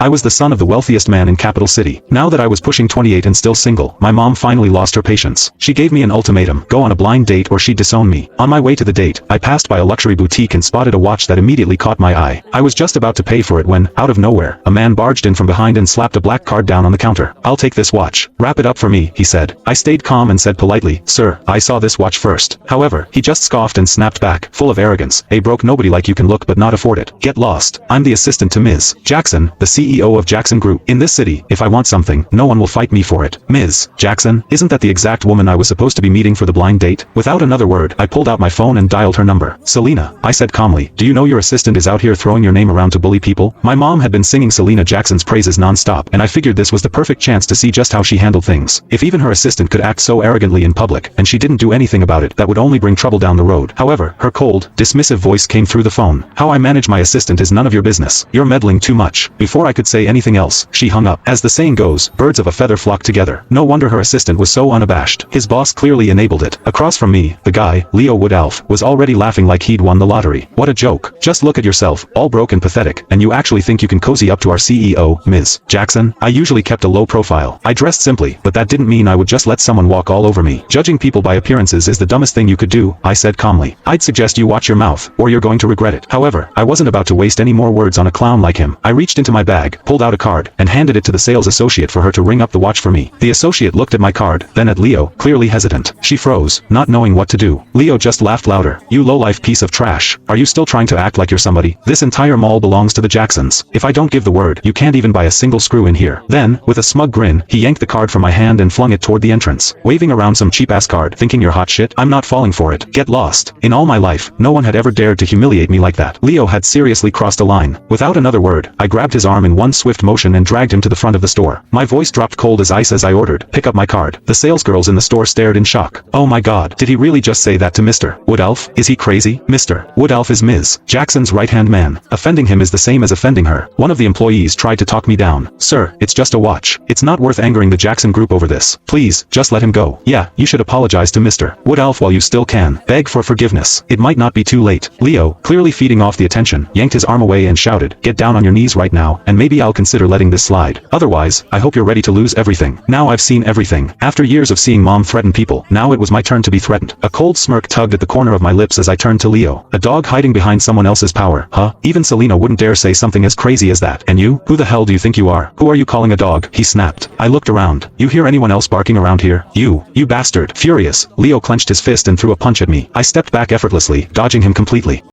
I was the son of the wealthiest man in capital city. Now that I was pushing 28 and still single, my mom finally lost her patience. She gave me an ultimatum: go on a blind date or she'd disown me. On my way to the date, I passed by a luxury boutique and spotted a watch that immediately caught my eye. I was just about to pay for it when, out of nowhere, a man barged in from behind and slapped a black card down on the counter. "I'll take this watch. Wrap it up for me," he said. I stayed calm and said politely, "Sir, I saw this watch first." However, he just scoffed and snapped back, full of arrogance, "Hey broke nobody like you can look but not afford it. Get lost. I'm the assistant to Ms. Jackson, the CEO of Jackson Group. In this city, if I want something, no one will fight me for it." Ms. Jackson? Isn't that the exact woman I was supposed to be meeting for the blind date? Without another word, I pulled out my phone and dialed her number. "Selena," I said calmly, "do you know your assistant is out here throwing your name around to bully people?" My mom had been singing Selena Jackson's praises non-stop, and I figured this was the perfect chance to see just how she handled things. If even her assistant could act so arrogantly in public, and she didn't do anything about it, that would only bring trouble down the road. However, her cold, dismissive voice came through the phone. "How I manage my assistant is none of your business. You're meddling too much." Before I could say anything else, she hung up. As the saying goes, birds of a feather flock together. No wonder her assistant was so unabashed. His boss clearly enabled it. Across from me, the guy, Leo Woodalf, was already laughing like he'd won the lottery. "What a joke. Just look at yourself, all broke and pathetic, and you actually think you can cozy up to our CEO, Ms. Jackson?" I usually kept a low profile. I dressed simply, but that didn't mean I would just let someone walk all over me. "Judging people by appearances is the dumbest thing you could do," I said calmly. "I'd suggest you watch your mouth, or you're going to regret it." However, I wasn't about to waste any more words on a clown like him. I reached into my bag, pulled out a card, and handed it to the sales associate for her to ring up the watch for me. The associate looked at my card, then at Leo, clearly hesitant. She froze, not knowing what to do. Leo just laughed louder. "You lowlife piece of trash. Are you still trying to act like you're somebody? This entire mall belongs to the Jacksons. If I don't give the word, you can't even buy a single screw in here." Then, with a smug grin, he yanked the card from my hand and flung it toward the entrance, waving around some cheap-ass card. "Thinking you're hot shit? I'm not falling for it. Get lost." In all my life, no one had ever dared to humiliate me like that. Leo had seriously crossed a line. Without another word, I grabbed his arm in one swift motion and dragged him to the front of the store. My voice dropped cold as ice as I ordered, "Pick up my card." The salesgirls in the store stared in shock. Oh my god, did he really just say that to Mr. Woodalf? Is he crazy? Mr. Woodalf is Ms. Jackson's right-hand man. Offending him is the same as offending her. One of the employees tried to talk me down. "Sir, it's just a watch. It's not worth angering the Jackson Group over this. Please, just let him go." "Yeah, you should apologize to Mr. Woodalf while you still can. Beg for forgiveness. It might not be too late." Leo, clearly feeding off the attention, yanked his arm away and shouted, "Get down on your knees right now, and maybe I'll consider letting this slide. Otherwise, I hope you're ready to lose everything." Now I've seen everything. After years of seeing mom threaten people, now it was my turn to be threatened. A cold smirk tugged at the corner of my lips as I turned to Leo. A dog hiding behind someone else's power, huh? Even Selena wouldn't dare say something as crazy as that. "And you? Who the hell do you think you are? Who are you calling a dog?" he snapped. I looked around. "You hear anyone else barking around here? You bastard." Furious, Leo clenched his fist and threw a punch at me. I stepped back effortlessly, dodging him completely.